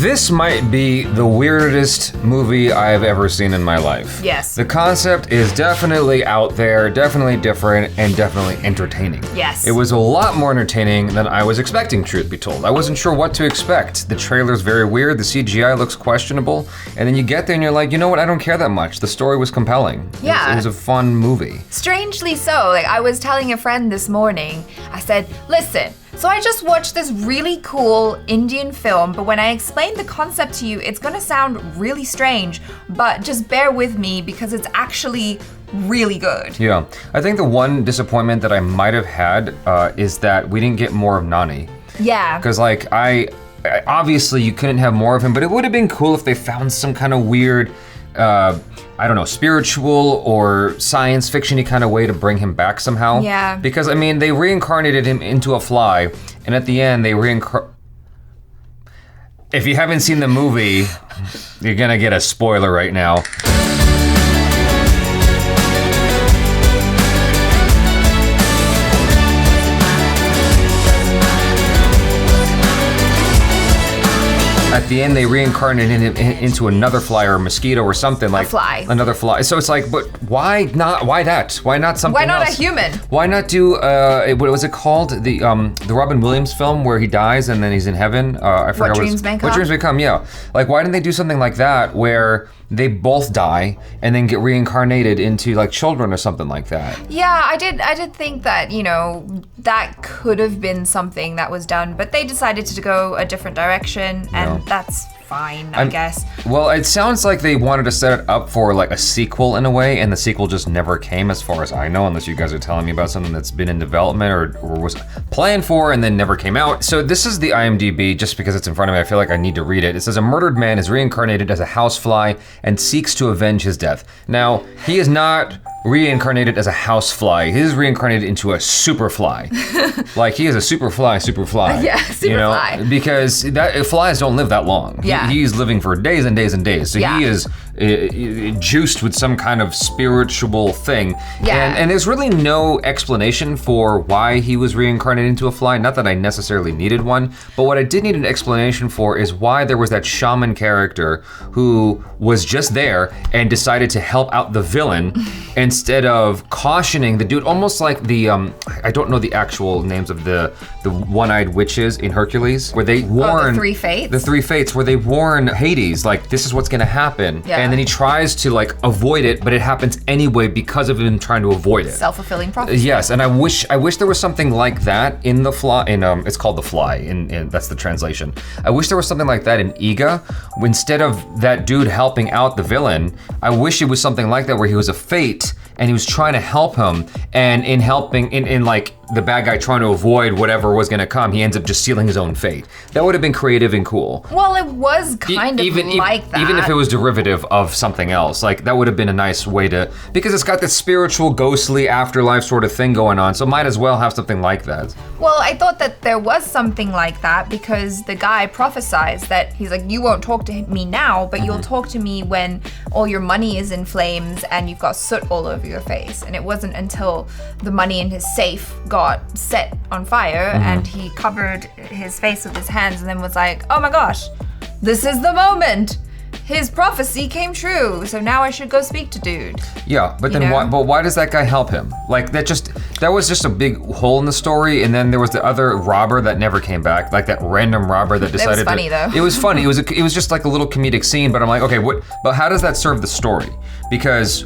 This might be the weirdest movie I've ever seen in my life. Yes. The concept is definitely out there, definitely different, and definitely entertaining. Yes. It was a lot more entertaining than I was expecting, truth be told. I wasn't sure what to expect. The trailer's very weird, the CGI looks questionable, and then you get there and you're like, you know what, I don't care that much. The story was compelling. Yeah. It was a fun movie. Strangely so, like I was telling a friend this morning, I said, listen, so I just watched this really cool Indian film, but when I explain the concept to you, it's gonna sound really strange, but just bear with me because it's actually really good. Yeah, I think the one disappointment that I might have had is that we didn't get more of Nani. Yeah. Because like, obviously you couldn't have more of him, but it would have been cool if they found some kind of weird, I don't know, spiritual or science fiction-y kind of way to bring him back somehow. Yeah. Because, I mean, they reincarnated him into a fly, and at the end, they If you haven't seen the movie, you're gonna get a spoiler right now. At the end, they reincarnated him into another fly or a mosquito or something like. A fly. Another fly. So it's like, but why not? Why that? Why not something else? Why not a human? Why not do what was it called? The Robin Williams film where he dies and then he's in heaven. I forgot What Dreams May Come. What Dreams May Come. Yeah. Like, why didn't they do something like that where they both die and then get reincarnated into like children or something like that? Yeah, I did think that, you know, that could have been something that was done, but they decided to go a different direction, and that's fine, I guess. Well, it sounds like they wanted to set it up for like a sequel in a way, and the sequel just never came as far as I know, unless you guys are telling me about something that's been in development or was planned for and then never came out. So this is the IMDb, just because it's in front of me, I feel like I need to read it. It says, a murdered man is reincarnated as a housefly and seeks to avenge his death. Now, he is not reincarnated as a housefly. He is reincarnated into a superfly. Like, he is a superfly. Yeah, superfly. You know, because flies don't live that long. Yeah. He's living for days and days and days. So he is juiced with some kind of spiritual thing. Yeah. And there's really no explanation for why he was reincarnated into a fly. Not that I necessarily needed one, but what I did need an explanation for is why there was that shaman character who was just there and decided to help out the villain instead of cautioning the dude, almost like the, I don't know the actual names of the one-eyed witches in Hercules, where they warn— the Three Fates? The Three Fates, where they warn Hades, like, this is what's gonna happen. Yeah. And then he tries to like avoid it, but it happens anyway because of him trying to avoid it. Self-fulfilling prophecy. Yes, and I wish there was something like that in The Fly, it's called The Fly, in that's the translation. I wish there was something like that in EEGA. Instead of that dude helping out the villain, I wish it was something like that where he was a fate and he was trying to help him, and in helping, in like the bad guy trying to avoid whatever was gonna come, he ends up just sealing his own fate. That would have been creative and cool. Well, it was kind of like that. Even if it was derivative of something else, like that would have been a nice way to, because it's got this spiritual, ghostly afterlife sort of thing going on, so might as well have something like that. Well, I thought that there was something like that because the guy prophesies that he's like, you won't talk to me now, but you'll talk to me when all your money is in flames and you've got soot all over your face. And it wasn't until the money in his safe got set on fire and he covered his face with his hands and then was like, oh my gosh, this is the moment. His prophecy came true, so now I should go speak to dude. Yeah, but then why does that guy help him? Like that was just a big hole in the story, and then there was the other robber that never came back, like that random robber that decided It was funny though. It was funny. It was just like a little comedic scene, but I'm like, okay, but how does that serve the story? Because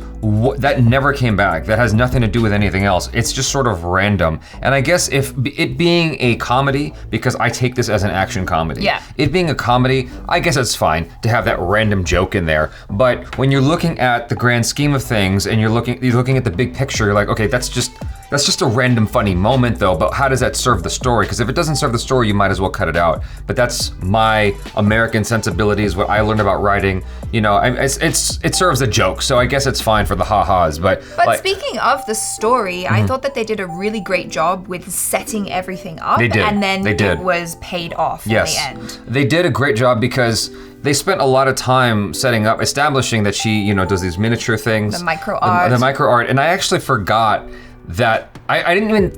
that never came back. That has nothing to do with anything else. It's just sort of random. And I guess if it being a comedy, because I take this as an action comedy. Yeah. It being a comedy, I guess it's fine to have that random joke in there. But when you're looking at the grand scheme of things and you're looking at the big picture, you're like, okay, that's just a random funny moment though, but how does that serve the story? Because if it doesn't serve the story, you might as well cut it out. But that's my American sensibilities, what I learned about writing. You know, it serves a joke, so I guess it's fine for the ha-has, but like, speaking of the story, I thought that they did a really great job with setting everything up. They did. And then They did. it was paid off in the end. They did a great job because they spent a lot of time establishing that she, does these miniature things. The micro art. The micro art, and I actually forgot that I didn't even,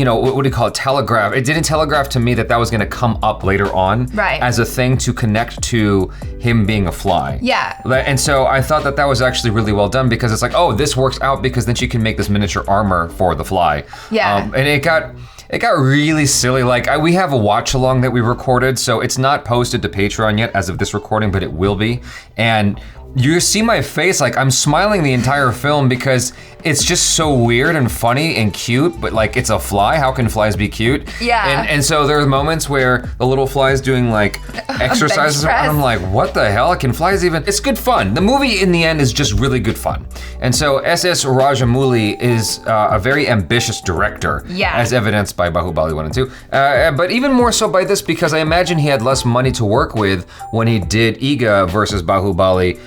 what do you call it, telegraph. It didn't telegraph to me that was going to come up later on as a thing to connect to him being a fly. Yeah. And so I thought that was actually really well done because it's like, oh, this works out because then she can make this miniature armor for the fly. Yeah. And it got really silly. Like we have a watch along that we recorded, so it's not posted to Patreon yet as of this recording, but it will be. And you see my face, like I'm smiling the entire film because it's just so weird and funny and cute, but like it's a fly. How can flies be cute? Yeah. And so there are moments where the little fly's doing like exercises and I'm like, what the hell? Can flies even? It's good fun. The movie in the end is just really good fun. And so SS Rajamouli is a very ambitious director, as evidenced by Bahubali 1 and 2. But even more so by this because I imagine he had less money to work with when he did EEGA versus Bahubali,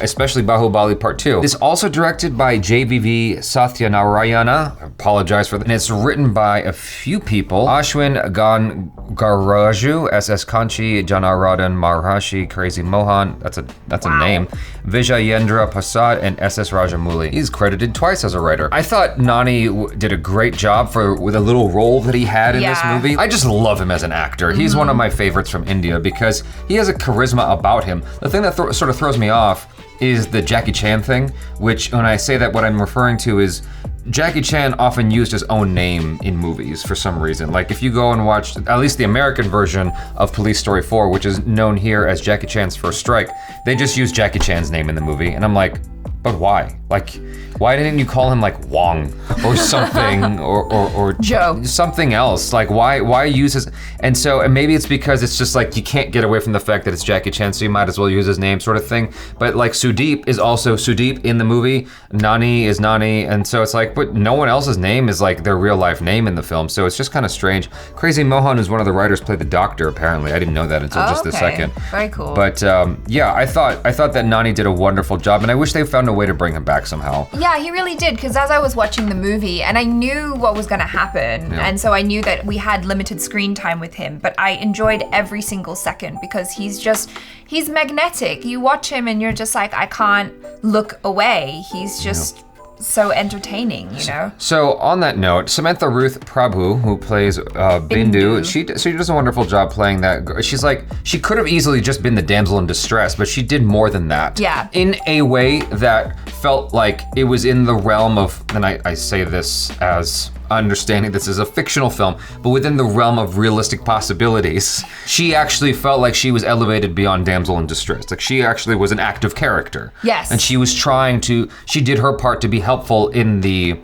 especially Bahubali Part 2. It's also directed by JVV Satyanarayana. I apologize for that. And it's written by a few people. Ashwin Gangaraju, SS Kanchi, Janaradan Maharashi, Crazy Mohan, that's a name. Vijayendra Prasad, and SS Rajamouli. He's credited twice as a writer. I thought Nani did a great job with a little role that he had in this movie. I just love him as an actor. He's one of my favorites from India because he has a charisma about him. The thing that sort of throws me off is the Jackie Chan thing, which when I say that, what I'm referring to is Jackie Chan often used his own name in movies for some reason. Like if you go and watch at least the American version of Police Story 4, which is known here as Jackie Chan's First Strike, they just use Jackie Chan's name in the movie. And I'm like, but why? Like, why didn't you call him like Wong or something or Joe, something else? Like why use his, and maybe it's because it's just like you can't get away from the fact that it's Jackie Chan, so you might as well use his name sort of thing. But like Sudeep is also Sudeep in the movie, Nani is Nani, and so it's like, but no one else's name is like their real life name in the film, so it's just kind of strange. Crazy Mohan, who's one of the writers, played the doctor apparently. I didn't know that until just this second. Very cool. But I thought that Nani did a wonderful job, and I wish they found a way to bring him back somehow. Yeah, he really did, because as I was watching the movie, and I knew what was going to happen, and so I knew that we had limited screen time with him, but I enjoyed every single second because he's magnetic. You watch him and you're just like, I can't look away. He's just so entertaining, So on that note, Samantha Ruth Prabhu, who plays Bindu, she does a wonderful job playing that. She's like, she could have easily just been the damsel in distress, but she did more than that. Yeah. In a way that felt like it was in the realm of, and I say this as understanding this is a fictional film, but within the realm of realistic possibilities, she actually felt like she was elevated beyond damsel in distress. Like she actually was an active character. Yes. And she did her part to be helpful in the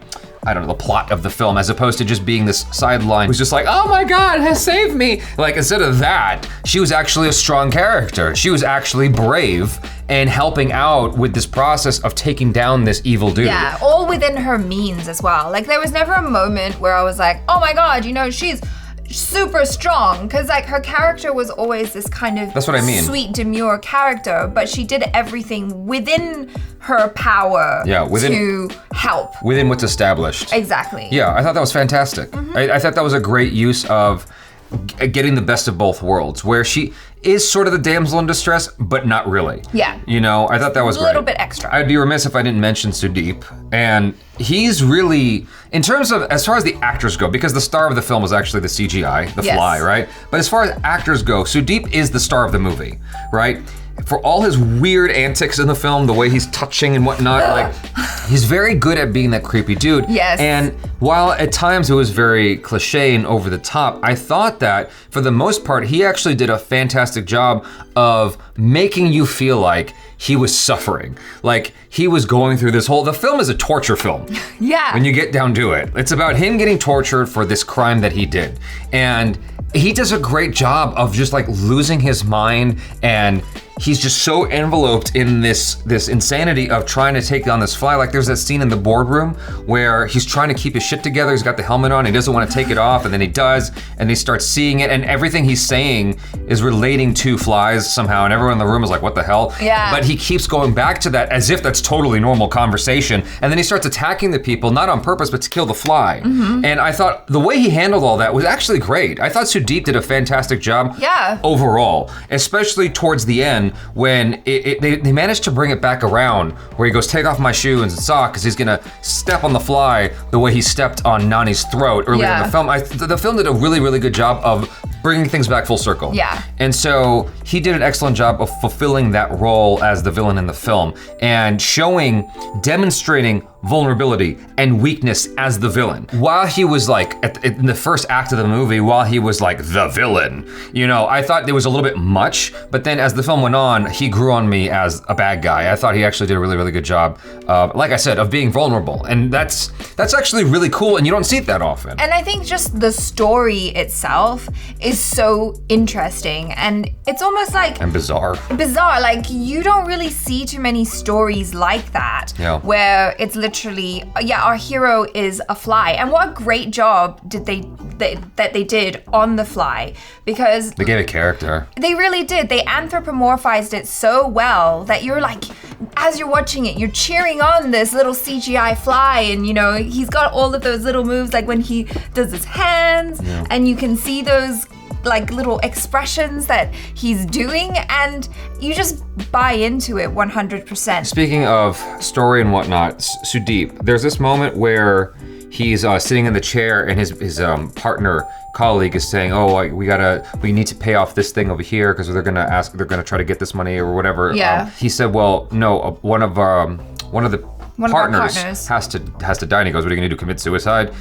plot of the film, as opposed to just being this sideline who's just like, oh my God, save me. Like instead of that, she was actually a strong character. She was actually brave and helping out with this process of taking down this evil dude. Yeah, all within her means as well. Like there was never a moment where I was like, oh my God, she's super strong, because like her character was always this kind of sweet, demure character, but she did everything within her power to help. Within what's established. Exactly. Yeah, I thought that was fantastic. Mm-hmm. I thought that was a great use of getting the best of both worlds, where she is sort of the damsel in distress, but not really. Yeah. I thought that was great. A little bit extra. I'd be remiss if I didn't mention Sudeep, and he's really, in terms of, as far as the actors go, because the star of the film was actually the CGI, the fly, right? But as far as actors go, Sudeep is the star of the movie, right? For all his weird antics in the film, the way he's touching and whatnot, like, he's very good at being that creepy dude. Yes. And while at times it was very cliche and over the top, I thought that for the most part, he actually did a fantastic job of making you feel like he was suffering. Like he was going through the film is a torture film. Yeah. When you get down to it. It's about him getting tortured for this crime that he did. And he does a great job of just like losing his mind, and he's just so enveloped in this insanity of trying to take on this fly. Like there's that scene in the boardroom where he's trying to keep his shit together. He's got the helmet on. He doesn't want to take it off, and then he does, and he starts seeing it, and everything he's saying is relating to flies somehow, and everyone in the room is like, what the hell? Yeah. But he keeps going back to that as if that's totally normal conversation, and then he starts attacking the people, not on purpose, but to kill the fly. Mm-hmm. And I thought the way he handled all that was actually great. I thought Sudeep did a fantastic job overall, especially towards the end, fun when they managed to bring it back around where he goes, take off my shoe and sock because he's gonna step on the fly the way he stepped on Nani's throat earlier in the film. The film did a really, really good job of bringing things back full circle. Yeah. And so he did an excellent job of fulfilling that role as the villain in the film and demonstrating vulnerability and weakness as the villain. While he was like, in the first act of the movie, while he was like the villain, I thought there was a little bit much, but then as the film went on, he grew on me as a bad guy. I thought he actually did a really, really good job, like I said, of being vulnerable. And that's actually really cool, and you don't see it that often. And I think just the story itself is so interesting, and it's almost like... And bizarre. Bizarre, like you don't really see too many stories like that, where it's literally, our hero is a fly. And what a great job did they did on the fly, because they gave it character. They really did. They anthropomorphized it so well that you're like, as you're watching it, you're cheering on this little CGI fly, and he's got all of those little moves, like when he does his hands, and you can see those like little expressions that he's doing, and you just buy into it 100%. Speaking of story and whatnot, Sudeep, there's this moment where he's sitting in the chair and his colleague is saying, "Oh, we need to pay off this thing over here because they're gonna try to get this money or whatever." Yeah. He said, "Well, no, one of the partners has to die," and he goes, "What are you gonna do? Commit suicide?"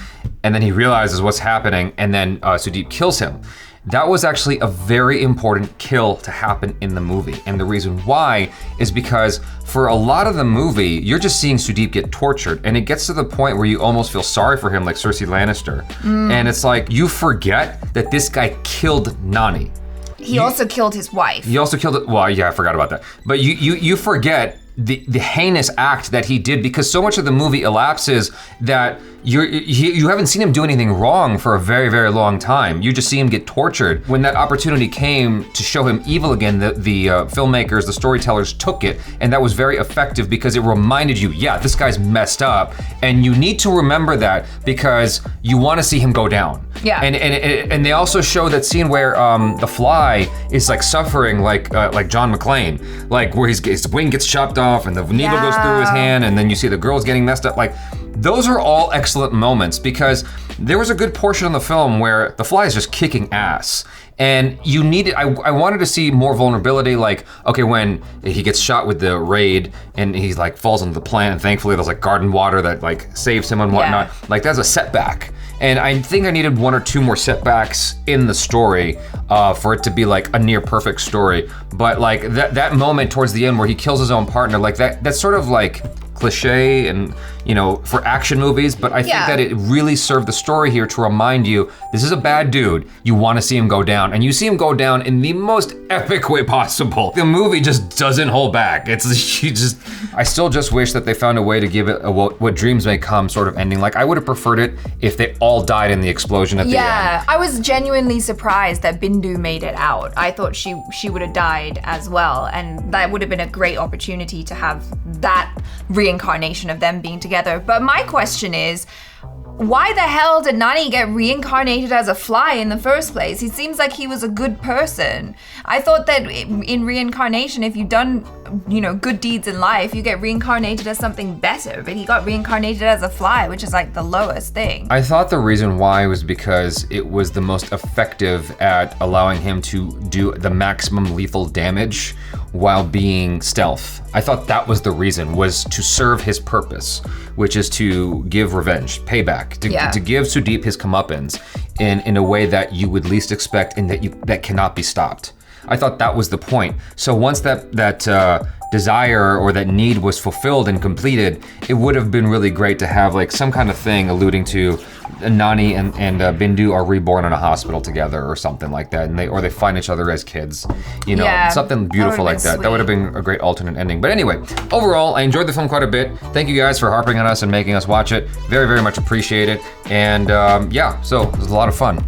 And then he realizes what's happening, and then Sudeep kills him. That was actually a very important kill to happen in the movie. And the reason why is because for a lot of the movie, you're just seeing Sudeep get tortured, and it gets to the point where you almost feel sorry for him, like Cersei Lannister. And it's like, you forget that this guy killed Nani. He also killed his wife. He also killed, well, yeah, I forgot about that. But you forget the heinous act that he did, because so much of the movie elapses that you haven't seen him do anything wrong for a very, very long time. You just see him get tortured. When that opportunity came to show him evil again, the filmmakers, the storytellers took it, and that was very effective because it reminded you, yeah, this guy's messed up, and you need to remember that because you want to see him go down. Yeah. And they also show that scene where the Fly is like suffering like John McClane, like where his wing gets chopped off and the needle goes through his hand, and then you see the girls getting messed up. Like, those are all excellent moments because there was a good portion of the film where the Fly is just kicking ass. And you needed, I wanted to see more vulnerability, like, okay, when he gets shot with the raid and he like falls into the plant, and thankfully there's like garden water that like saves him and whatnot. Like, that's a setback. And I think I needed one or two more setbacks in the story for it to be like a near perfect story. But like that moment towards the end where he kills his own partner, like that's sort of like cliche and, for action movies, but I think that it really served the story here to remind you, this is a bad dude. You want to see him go down, and you see him go down in the most epic way possible. The movie just doesn't hold back. I still just wish that they found a way to give it a what dreams may come sort of ending. Like, I would have preferred it if they all died in the explosion at the end. Yeah, I was genuinely surprised that Bindu made it out. I thought she would have died as well, and that would have been a great opportunity to have that reincarnation of them being together. But my question is, why the hell did Nani get reincarnated as a fly in the first place? He seems like he was a good person. I thought that in reincarnation, if you've done, good deeds in life, you get reincarnated as something better, but he got reincarnated as a fly, which is like the lowest thing. I thought the reason why was because it was the most effective at allowing him to do the maximum lethal damage while being stealth. I thought that was the reason, was to serve his purpose, which is to give revenge, payback, to give Sudeep his comeuppance in a way that you would least expect and that cannot be stopped. I thought that was the point. So once that desire or that need was fulfilled and completed, it would have been really great to have like some kind of thing alluding to Nani and Bindu are reborn in a hospital together or something like that, and they find each other as kids, something beautiful like that. Sweet. That would have been a great alternate ending. But anyway, overall, I enjoyed the film quite a bit. Thank you guys for harping on us and making us watch it. Very, very much appreciate it. And so it was a lot of fun.